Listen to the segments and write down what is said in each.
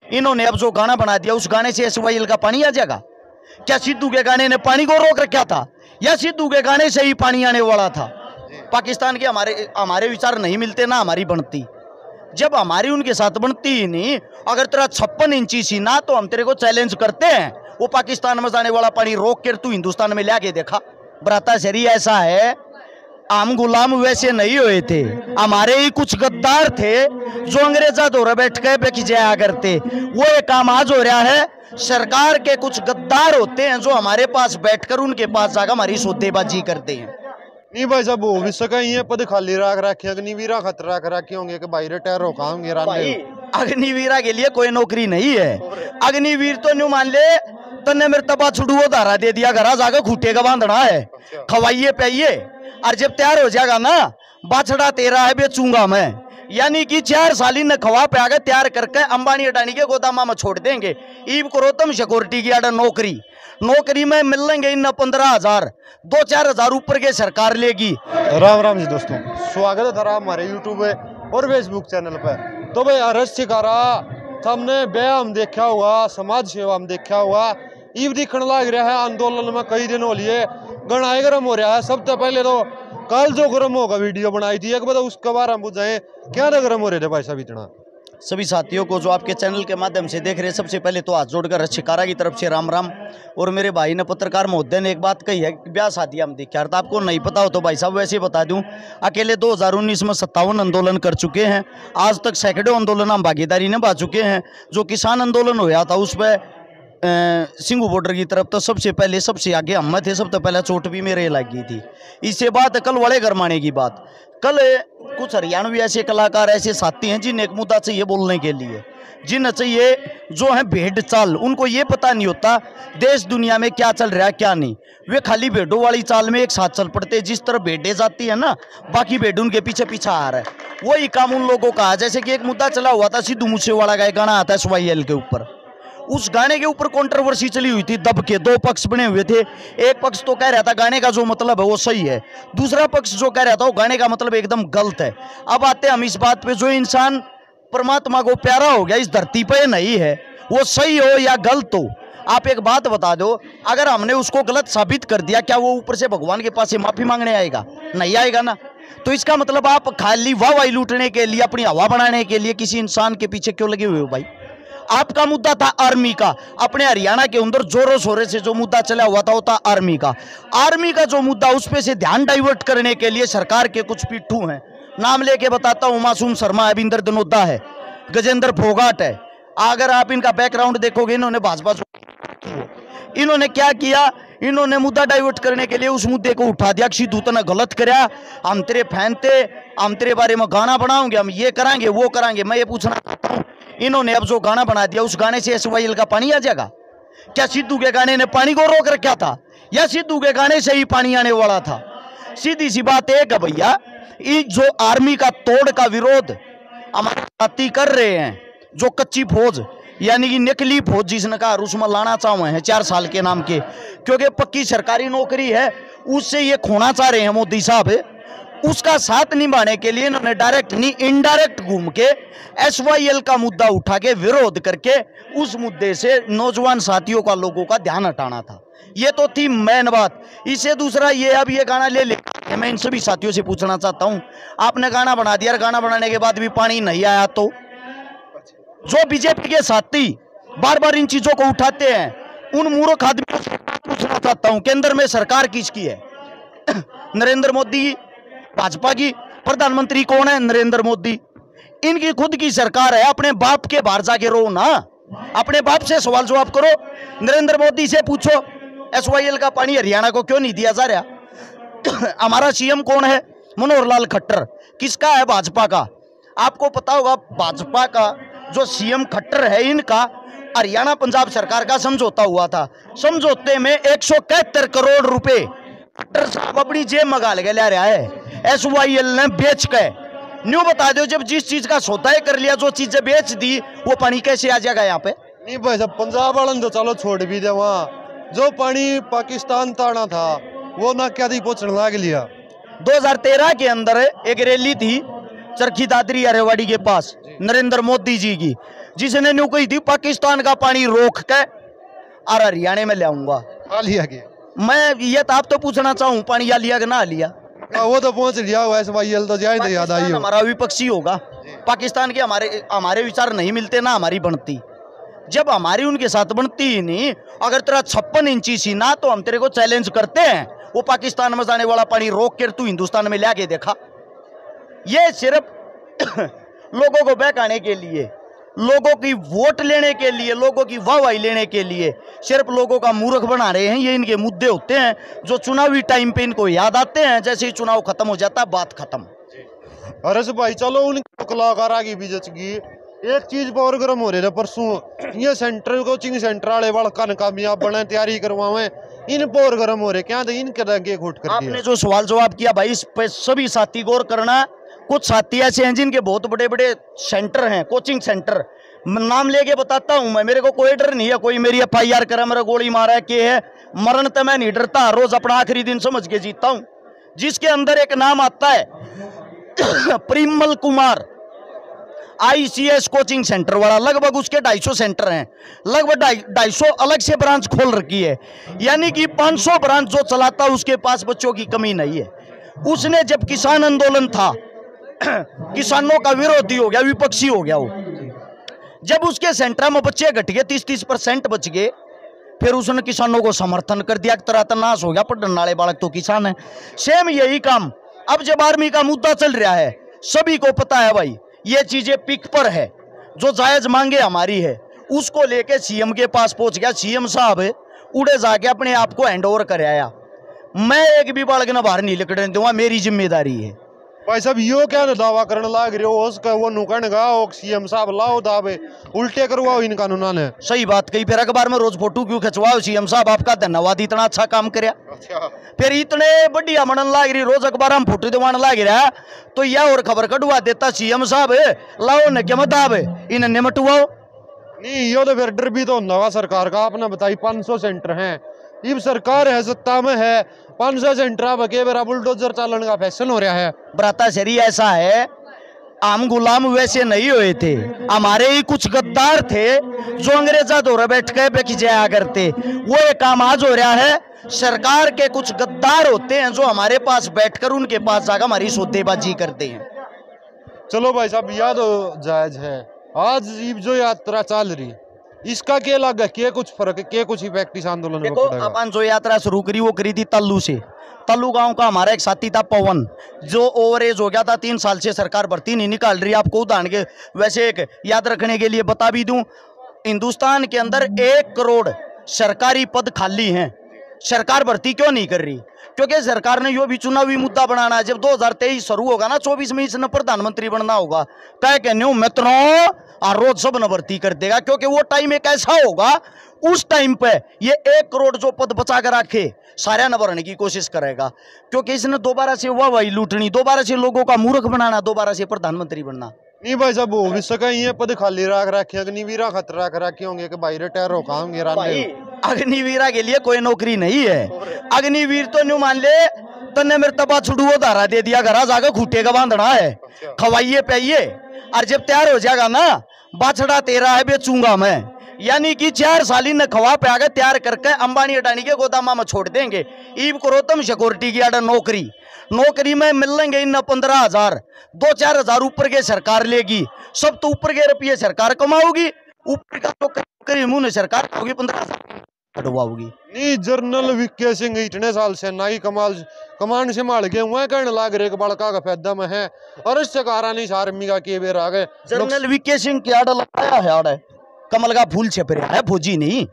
इन्होंने अब जो गाना बना दिया उस गाने से एसवाईएल का पानी आ जाएगा क्या? सिद्धू के गाने ने पानी को रोक रखा था या सिद्धू के गाने से ही पानी आने वाला था? पाकिस्तान के हमारे विचार नहीं मिलते ना हमारी बनती। जब हमारी उनके साथ बनती ही नहीं, अगर तेरा 56 इंची सीना तो हम तेरे को चैलेंज करते हैं, वो पाकिस्तान में जाने वाला पानी रोक कर तू हिंदुस्तान में ला के देखा। बराता शरी ऐसा है, हम गुलाम वैसे नहीं हुए थे, हमारे ही कुछ गद्दार थे जो अंग्रेजा दौरे बैठ के बेच जाया करते। वो एक काम आज हो रहा है, सरकार के कुछ गद्दार होते हैं जो हमारे पास बैठकर उनके पास जाकर हमारी सौदेबाजी करते हैं। नहीं भाई साहब, हो भी सका ये पद खाली रख रखे, अग्निवीरा खतरा रख रखे होंगे कि भाई रिटायर होंगे। अग्निवीरा के लिए कोई नौकरी नहीं है। अग्निवीर तो न्यू मान ले तन्ने मेरे तबा छुड़ुओ धारा दे दिया, घरा जाकर खूटे का बांधना है, खवाइए पाइए, और जब तैयार हो जाएगा ना बाछड़ा तेरा है बेचूंगा मैं, यानी कि 4 साल न खवा पे आगे तैयार करके अंबानी अडानी के गोदामा में छोड़ देंगे। ईब करो तुम सिक्योरिटी की आडा नौकरी में मिलेंगे इन 15,000, 2-4 हजार ऊपर के सरकार लेगी। राम राम जी दोस्तों, स्वागत है थारा हमारे यूट्यूब और फेसबुक चैनल पे। तो भाई अरज शिकारा हमने व्यायाम देखा हुआ, समाज सेवा हम देखा हुआ, ईब दिखने लग रहा है आंदोलन में कई दिन हो लिए, गणाए गर्म हो रहा है। सबसे पहले तो कल जो गर्म होगा वीडियो बनाई थी, एक बार उसके बारे में बुझाएं क्या गर्म हो रहे थे भाई साहब इतना? सभी साथियों को जो आपके चैनल के माध्यम से देख रहे हैं, सबसे पहले तो हाथ जोड़कर शिकारा की तरफ से राम राम। और मेरे भाई ने पत्रकार महोदय ने एक बात कही है, ब्याह शादी हम देखा था, आपको नहीं पता हो तो भाई साहब वैसे बता दूं, अकेले 2019 में 57 आंदोलन कर चुके हैं। आज तक सैकड़ों आंदोलन हम भागीदारी निभा चुके हैं। जो किसान आंदोलन होया था उस पर सिंगू बॉर्डर की तरफ तो सबसे पहले सबसे आगे हम थे, सबसे पहले चोट भी मेरे लगी थी। इससे बात कल वाले गरमाने की बात, कल कुछ हरियाणवी ऐसे कलाकार ऐसे साथी हैं जिन्हें एक मुद्दा चाहिए बोलने के लिए, जिन्हें चाहिए जो है भेड़ चाल, उनको ये पता नहीं होता देश दुनिया में क्या चल रहा है क्या नहीं। वे खाली भेड़ों वाली चाल में एक साथ चल पड़ते, जिस तरह भेड़ें जाती है ना बाकी भेड़ उनके पीछे पीछा आ रहा है, वही काम उन लोगों का। जैसे कि एक मुद्दा चला हुआ था सिद्धू मूसेवाला का एक गाना आता है एसवाईएल के ऊपर, उस गाने के ऊपर कंट्रोवर्सी चली हुई थी दब के, 2 पक्ष बने हुए थे। एक पक्ष तो कह रहा था गाने का जो मतलब है वो सही है, दूसरा पक्ष जो कह रहा था वो गाने का मतलब एकदम गलत है। अब आते हम इस बात पे, जो इंसान परमात्मा को प्यारा हो गया इस धरती पे नहीं है, वो सही हो या गलत हो, आप एक बात बता दो, अगर हमने उसको गलत साबित कर दिया, क्या वो ऊपर से भगवान के पास से माफी मांगने आएगा? नहीं आएगा ना। तो इसका मतलब आप खाली वाहवाही लूटने के लिए, अपनी हवा बनाने के लिए किसी इंसान के पीछे क्यों लगे हुए हो भाई? आपका मुद्दा था आर्मी का, अपने हरियाणा के अंदर जोरों शोरों से जो मुद्दा चला हुआ था वो था आर्मी का जो मुद्दा, उस पे से ध्यान डाइवर्ट करने के लिए सरकार के कुछ पिट्ठू हैं, नाम लेके बताता हूं, मासूम शर्मा है, अविंदर धनोदा है, गजेंद्र फोगाट है। अगर आप इनका बैकग्राउंड देखोगे, इन्होंने भाजपा, इन्होंने क्या किया, इन्होंने मुद्दा डाइवर्ट करने के लिए उस मुद्दे को उठा दिया। सिद्धू तूने गलत कराया, हम तेरे फैन थे, हम तेरे बारे में गाना बनाओगे, हम ये कराएंगे वो कराएंगे। मैं ये पूछना चाहता हूँ, इन्होंने अब जो गाना बना दिया उस गाने से एसवाईएल का पानी आ जाएगा क्या? सिद्धू के गाने ने पानी को रोक रखा था या सिद्धू के गाने से ही पानी आने वाला था? सीधी सी बात एक है भैया, जो आर्मी का तोड़ का विरोध हमारे साथी कर रहे हैं, जो कच्ची फौज यानी कि नकली फौज जिसने कहा उसमें लाना चाहे हैं 4 साल के नाम के, क्योंकि पक्की सरकारी नौकरी है, उससे ये खोना चाह रहे हैं मोदी साहब। उसका साथ निभाने के लिए इन्होंने डायरेक्ट नहीं इनडायरेक्ट घूम के एसवाईएल का मुद्दा उठा के विरोध करके उस मुद्दे से नौजवान साथियों का, लोगों का ध्यान हटाना था। ये तो थी मेन बात। इससे दूसरा ये, अब ये गाना ले मैं इन सभी साथियों से पूछना चाहता हूं, आपने गाना बना दिया, गाना बनाने के बाद भी पानी नहीं आया, तो जो बीजेपी के साथी बार बार इन चीजों को उठाते हैं, उन मूर्ख आदमियों से पूछना चाहता हूं, केंद्र में सरकार किसकी है? नरेंद्र मोदी, भाजपा की। प्रधानमंत्री कौन है? नरेंद्र मोदी। इनकी खुद की सरकार है, अपने बाप के बाहर जाके रो ना, अपने बाप से सवाल जवाब करो। नरेंद्र मोदी से पूछो एसवाईएल का पानी हरियाणा को क्यों नहीं दिया जा रहा? हमारा सीएम कौन है? मनोहर लाल खट्टर। किसका है? भाजपा का। आपको पता होगा भाजपा का जो सीएम खट्टर है, इनका हरियाणा पंजाब सरकार का समझौता हुआ था। समझौते में 171 करोड़ रुपए खट्टर साहब अपनी जेब में गाल के ले रहा है, एसवाईएल ने बेच के। न्यू बता दो, जब जिस चीज का सौदा कर लिया, जो चीजें बेच दी, वो पानी कैसे आ जाएगा यहाँ पे? नहीं भाई साहब, पंजाब वालन तो चलो छोड़ भी दे, वहाँ जो पानी पाकिस्तान ताना था वो ना क्या थी पहुंचने लग लिया। 2013 के अंदर एक रैली थी चरखी दादरी अरेवाड़ी के पास, नरेंद्र मोदी जी की, जिसने न्यू कही थी पाकिस्तान का पानी रोक के और हरियाणा में ले आऊंगा। आ लिया के मैं ये तो आप तो पूछना चाहूँ पानी या लिया कि ना लिया। वो तो पहुंच लिया वैसे भाई तो जाए तो याद आई हो। हमारा विपक्षी होगा, पाकिस्तान के हमारे विचार नहीं मिलते ना हमारी बनती। जब हमारी उनके साथ बनती ही नहीं, अगर तेरा 56 इंची सीना तो हम तेरे को चैलेंज करते हैं, वो पाकिस्तान में जाने वाला पानी रोक कर तू हिंदुस्तान में लाके देखा। ये सिर्फ लोगों को बहकाने के लिए, लोगों की वोट लेने के लिए, लोगों की वाहवाही लेने के लिए सिर्फ लोगों का मूर्ख बना रहे हैं। ये इनके मुद्दे होते हैं जो चुनावी टाइम पे इनको याद आते हैं, जैसे ही चुनाव खत्म हो जाता है बात खत्म। अरे भाई चलो उन कलाकार आगे भी जचगी। एक चीज और गर्म हो रही है परसों, ये सेंटर कोचिंग सेंटर वाले बड़का कामयाब बने तैयारी करवावे, इन पर गर्म हो रहे क्या तो इनके रंगे घुट कर दिया। आपने जो सवाल जवाब किया भाई, इस पे सभी साथी गौर करना। कुछ साथी ऐसे हैं जिनके बहुत बड़े बड़े सेंटर हैं, कोचिंग सेंटर, नाम लेके बताता हूं मैं, मेरे को कोई डर नहीं है, कोई मेरी FIR करे, मेरा गोली मारा है के है, मरण तो मैं नहीं डरता, रोज अपना आखिरी दिन समझ के जीता हूं। जिसके अंदर एक नाम आता है Parimal Kumar, ICS coaching centre वाला, लगभग उसके 250 सेंटर हैं, लगभग 250 अलग से ब्रांच खोल रखी है, यानी कि 500 ब्रांच जो चलाता उसके पास बच्चों की कमी नहीं है। उसने जब किसान आंदोलन था, किसानों का विरोधी हो गया, विपक्षी हो गया वो, जब उसके सेंटर में बच्चे घट गए, 30-30% बच गए, फिर उसने किसानों को समर्थन कर दिया, तरह तनाश हो गया, पढ़ने वाले बालक तो किसान है। सेम यही काम अब जब आर्मी का मुद्दा चल रहा है, सभी को पता है भाई ये चीजें पिक पर है, जो जायज मांगे हमारी है, उसको लेके CM के पास पहुंच गया। CM साहब उड़े जाके अपने आप को हैंड ओवर कर आया। मैं एक भी बालक ना बाहर नहीं निकलने दूंगा, मेरी जिम्मेदारी है। भाई साहब यो क्या दावा करने लाग रहे हो, उसका वो नुकन गा CM साहब लाओ दावे उल्टे करवाओ इन कानूना ने। सही बात कही, फिर अखबार में रोज फोटो क्यों खिंचवाओ, CM साहब आपका धन्यवाद, इतना अच्छा काम करया। अच्छा। फिर इतने बढ़िया मनन लाग रही, रोज अखबार में फोटो दिवान लाग रहा, तो यह और खबर कटवा देता CM साहब, लाओ न क्या मताब इन निमटवाओ। नहीं यो तो फिर डर भी तो नवा सरकार का, आपने बताई 500 सेंटर हैं, इब सरकार है सत्ता में है, 500 सेंटर बके बेरा बुलडोजर चालन का फैशन हो रहा है। ब्राता शरी ऐसा है, हम गुलाम वैसे नहीं हुए थे, हमारे ही कुछ गद्दार थे जो अंग्रेजा दौरे बैठ के बेच जाया करते, वो एक काम आज हो रहा है। सरकार के कुछ गद्दार होते हैं जो हमारे पास बैठकर उनके पास जाकर हमारी सौदेबाजी करते हैं। चलो भाई साहब याद जायज है, आज जो यात्रा चल रही इसका क्या लगा, क्या कुछ फर्क है, क्या कुछ इफेक्ट इस आंदोलन में पड़ेगा? अपन जो यात्रा शुरू करी वो करी थी तल्लू से। तल्लू गांव का हमारा एक साथी था पवन, जो ओवर एज हो गया था, 3 साल से सरकार भर्ती नहीं निकाल रही। आपको उदाहरण के वैसे एक याद रखने के लिए बता भी दूं, हिंदुस्तान के अंदर 1 करोड़ सरकारी पद खाली हैं, सरकार भर्ती क्यों नहीं कर रही? क्योंकि सरकार ने यो भी चुनावी मुद्दा बनाना है। जब 2023 शुरू होगा ना, 24 में इसने प्रधानमंत्री बनना होगा, कह कहने मित्रों और रोज सब न भर्ती कर देगा, क्योंकि वो टाइम एक ऐसा होगा, उस टाइम पे ये 1 करोड़ जो पद बचा कर रखे सारे न भरने की कोशिश करेगा, क्योंकि इसने दोबारा से वाहवाही लूटनी, दोबारा से लोगों का मूर्ख बनाना, दोबारा से प्रधानमंत्री बनना। नहीं भाई साहब वो भी सका ये पद खाली रख रखे, अग्निवीरा खतरा रख रखे होंगे कि भाई रिटायर हो खाओगे। अग्निवीरा के लिए कोई नौकरी नहीं है। अग्निवीर तो न्यू मान ले तन्ने मेरे तबा छुड़ुओ धारा दे दिया, घरा जाकर खूटे का बांधना है, खवाइए पाइए, और जब तैयार हो जाएगा ना, बाछड़ा तेरा है बेचूंगा मैं, यानी कि 4 साल न खवा पे आगे तैयार करके अंबानी अडानी के गोदामा में छोड़ देंगे। ईब करो तुम सिक्योरिटी की आडा नौकरी में मिलेंगे इन 15,000, 2-4 हजार ऊपर के सरकार लेगी, सब तो ऊपर के रुपये सरकार कमाओगी, ऊपर का तो करी मुंह सरकार होगी, 15,000 कटवाओगी। नहीं जनरल वीके सिंह इतने साल से नाई कमान संभाल गए हुए कहने लाग रहे बड़का का फायदा में है, और इससे कारा नहीं आर्मी का के बेर आ गए। जनरल वीके सिंह क्या लगाया है आड़े, कमल का फूल छप रहा है, फौजी नहीं,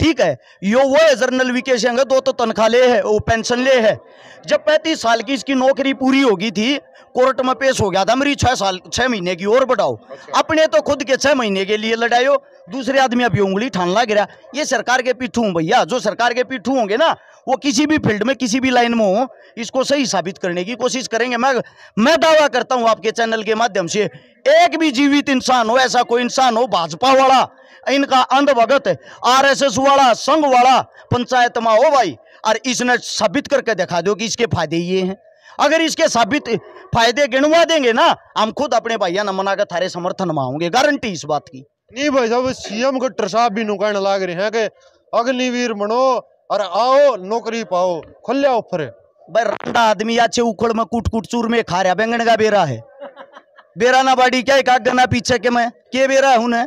ठीक है। यो वो है जनरल वीके सिंह, 2 तो तनख्वाह ले है, वो पेंशन ले है। जब 35 साल की इसकी नौकरी पूरी होगी थी, कोर्ट में पेश हो गया था, मेरी 6 महीने की और बढ़ाओ। अपने तो खुद के 6 महीने के लिए लड़ायो, दूसरे आदमी अभी उंगली ठानला गिरा। ये सरकार के पीठू भैया, जो सरकार के पीठू होंगे ना, वो किसी भी फील्ड में किसी भी लाइन में हो, इसको सही साबित करने की कोशिश करेंगे। मैं दावा करता हूं आपके चैनल के माध्यम से, एक भी जीवित इंसान हो, ऐसा कोई इंसान हो भाजपा वाला, इनका अंधभगत, RSS वाला, संघ वाला पंचायत में हो भाई, और इसने साबित करके दिखा दो कि इसके फायदे ये हैं। अगर इसके साबित फायदे गिनवा देंगे ना, हम खुद अपने भैया न मना कर थारे समर्थन में आऊंगे, गारंटी इस बात की। नहीं भाई साहब, सीएम गट्टर साहब भी नु कहने लाग रहे हैं कि अग्निवीर बनो और आओ नौकरी पाओ, खुले ऑफर है। भाई रंडा आदमी अच्छे उखड़ में कूट कूट चूर में खा रहा, बैंगन का बेरा है, बेरा ना बाड़ी क्या एक गना पीछे के मैं के बेरा हूं ने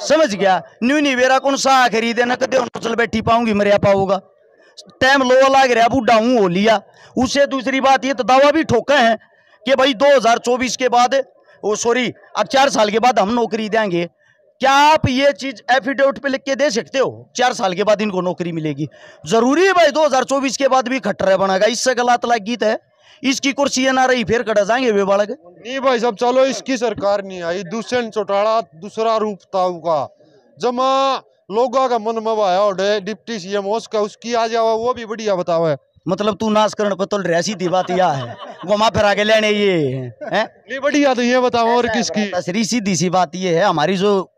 समझ गया। न्यू नहीं बेरा कौन सा खरीदे ना कदे चल बैठी पाऊंगी मरिया पाऊंगा, टाइम लो लाग रहा बूढ़ा हूं हो लिया। उससे दूसरी बात ये तो दावा भी ठोके हैं कि भाई 2024 के बाद वो सॉरी अब 4 साल के बाद हम नौकरी देंगे। क्या आप ये चीज एफिडेविट पे लिख के दे सकते हो 4 साल के बाद इनको नौकरी मिलेगी? जरूरी है भाई 2024 के बाद भी खट्टर बनेगा? इससे गलत लाग गीत है, इसकी कुर्सी ना रही फिर कटा जाएंगे वे बालक। नहीं भाई साहब, चलो इसकी सरकार नहीं आई, दुष्यंत चौटाला दूसरा रूप था का जमा लोगों का मन में आया और डिप्टी सीएम उसका उसकी आ जाओ, वो भी बढ़िया बताओ है। मतलब तू नाश करण पर तो रह सीधी बात यह है, घुमा फिरा के लेने ये है नहीं बढ़िया, तो ये बताओ और किसकी? तसरी सीधी सी बात ये है, हमारी जो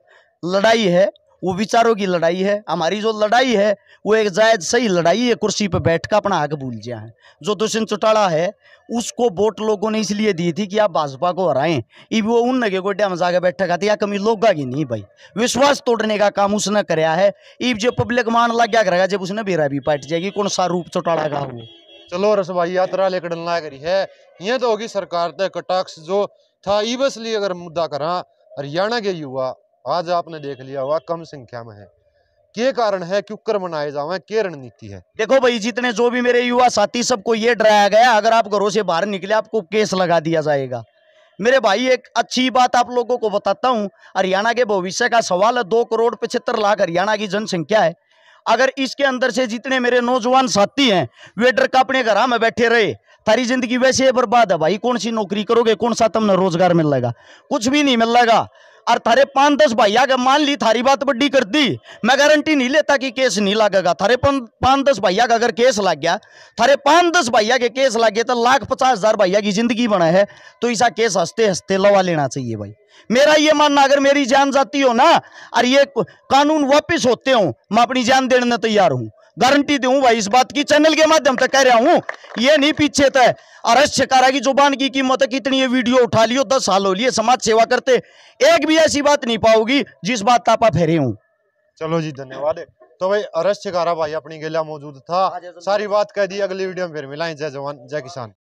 लड़ाई है वो विचारों की लड़ाई है। हमारी जो लड़ाई है वो एक जायज सही लड़ाई है, कुर्सी पे बैठ कर अपना हक भूल गया है। जो दुष्यंत चौटाला है उसको वोट लोगों ने इसलिए दी थी कि आप भाजपा को हराएं, इब वो उन नगे गोड्या में जाके बैठा खाती या कमी लोग की नहीं भाई, विश्वास तोड़ने का काम उसने कराया है। इब जो पब्लिक मान लग गया करेगा जब उसने बेरा भी पाट जाएगी, कौन सा रूप चौटाला का हो। चलो रस भाई यात्रा लेकर ना करी है, ये तो होगी सरकार तय कटाक्ष जो था। इसलिए अगर मुद्दा करा हरियाणा के युवा आज आपने देख लिया हुआ कम संख्या में है, क्या कारण है, क्यों कर मनाए जावे, क्या रणनीति है? देखो भाई जितने जो भी मेरे युवा साथी सबको ये डराया गया अगर आप घरों से बाहर निकले आपको केस लगा दिया जाएगा। मेरे भाई एक अच्छी बात आप लोगों को बताता हूं, हरियाणा के भविष्य का सवाल है। 2,75,00,000 हरियाणा की जनसंख्या है। अगर इसके अंदर से जितने मेरे नौजवान साथी हैं वे डर का अपने घर में बैठे रहे, तारी जिंदगी वैसे ही बर्बाद है भाई। कौन सी नौकरी करोगे, कौन सा तुमने रोजगार मिलेगा? कुछ भी नहीं मिलेगा। और थारे 5-10 भैया का मान ली थारी बात बड्डी कर दी, मैं गारंटी नहीं लेता कि केस नहीं लगेगा। थारे 5-10 भैया का अगर केस लग गया, थारे 5-10 भैया के केस लग गए तो 1,50,000 भैया की जिंदगी बना है, तो ऐसा केस हंसते हंसते लवा लेना चाहिए भाई। मेरा ये मानना अगर मेरी जान जाती हो ना और ये कानून वापिस होते हो, मैं अपनी जान देने तैयार हूं, गारंटी दूं भाई इस बात की। चैनल के माध्यम से कह रहा हूं, ये नहीं पीछे तय अरेस्ट शिकारा की जुबान की कीमत है। कितनी ये वीडियो उठा लियो, 10 साल हो लिए समाज सेवा करते, एक भी ऐसी बात नहीं पाओगी जिस बात तापा फेरे हूं। चलो जी धन्यवाद। तो भाई अरेस्ट शिकारा भाई अपनी गेला मौजूद था, सारी बात कह दी। अगली वीडियो में फिर मिलाएं। जय जवान जय किसान।